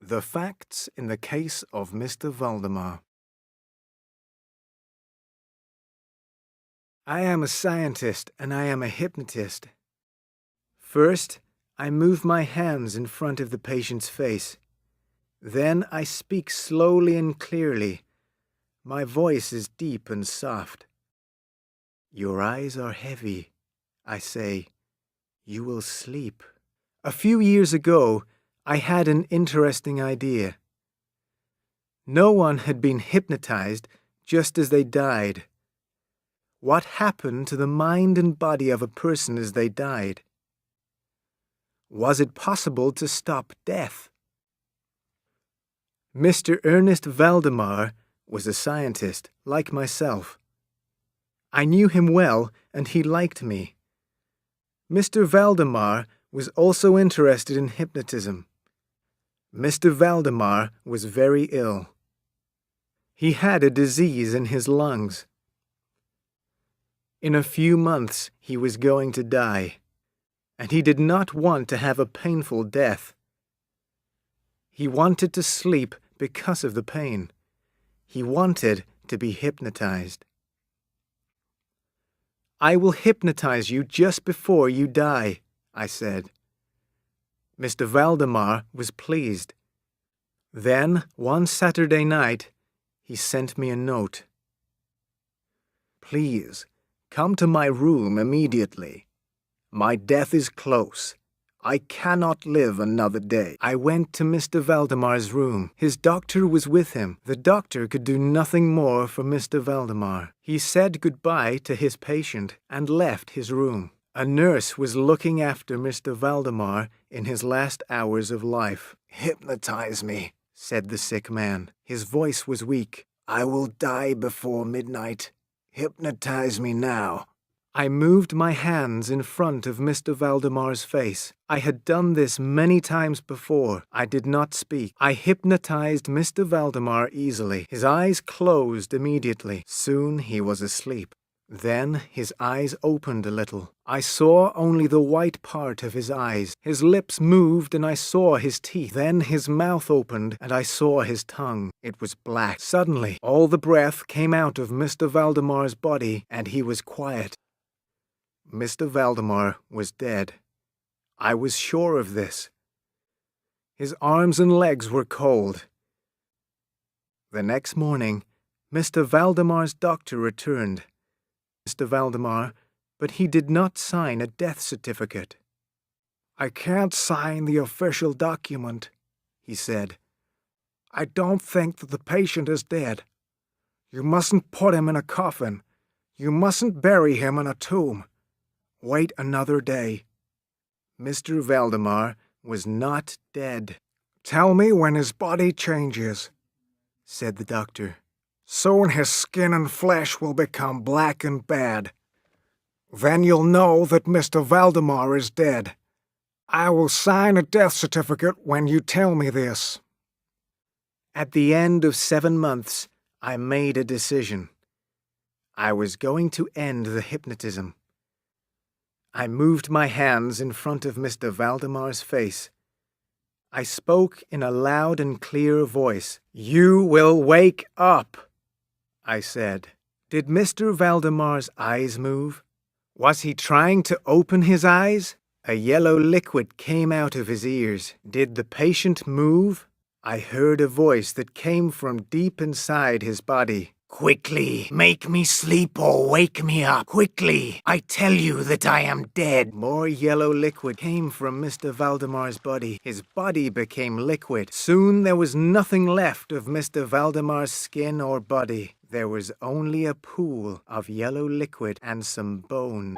The facts in the case of Mr. Valdemar. I am a scientist and I am a hypnotist. First, I move my hands in front of the patient's face. Then I speak slowly and clearly. My voice is deep and soft. Your eyes are heavy, I say. You will sleep. A few years ago, I had an interesting idea. No one had been hypnotized just as they died. What happened to the mind and body of a person as they died? Was it possible to stop death? Mr. Ernest Valdemar was a scientist, like myself. I knew him well, and he liked me. Mr. Valdemar was also interested in hypnotism. Mr. Valdemar was very ill. He had a disease in his lungs. In a few months he was going to die, and he did not want to have a painful death. He wanted to sleep because of the pain. He wanted to be hypnotized. I will hypnotize you just before you die, I said. Mr. Valdemar was pleased. Then, one Saturday night, he sent me a note. Please, come to my room immediately. My death is close. I cannot live another day. I went to Mr. Valdemar's room. His doctor was with him. The doctor could do nothing more for Mr. Valdemar. He said goodbye to his patient and left his room. A nurse was looking after Mr. Valdemar in his last hours of life. Hypnotize me, said the sick man. His voice was weak. I will die before midnight. Hypnotize me now. I moved my hands in front of Mr. Valdemar's face. I had done this many times before. I did not speak. I hypnotized Mr. Valdemar easily. His eyes closed immediately. Soon he was asleep. Then his eyes opened a little. I saw only the white part of his eyes. His lips moved and I saw his teeth. Then his mouth opened and I saw his tongue. It was black. Suddenly, all the breath came out of Mr. Valdemar's body and he was quiet. Mr. Valdemar was dead. I was sure of this. His arms and legs were cold. The next morning, Mr. Valdemar's doctor returned. Mr. Valdemar, but he did not sign a death certificate. I can't sign the official document, he said. I don't think that the patient is dead. You mustn't put him in a coffin. You mustn't bury him in a tomb. Wait another day. Mr. Valdemar was not dead. Tell me when his body changes, said the doctor. Soon his skin and flesh will become black and bad. Then you'll know that Mr. Valdemar is dead. I will sign a death certificate when you tell me this. At the end of 7 months, I made a decision. I was going to end the hypnotism. I moved my hands in front of Mr. Valdemar's face. I spoke in a loud and clear voice. You will wake up, I said. Did Mr. Valdemar's eyes move? Was he trying to open his eyes? A yellow liquid came out of his ears. Did the patient move? I heard a voice that came from deep inside his body. Quickly, make me sleep or wake me up. Quickly, I tell you that I am dead. More yellow liquid came from Mr. Valdemar's body. His body became liquid. Soon there was nothing left of Mr. Valdemar's skin or body. There was only a pool of yellow liquid and some bone.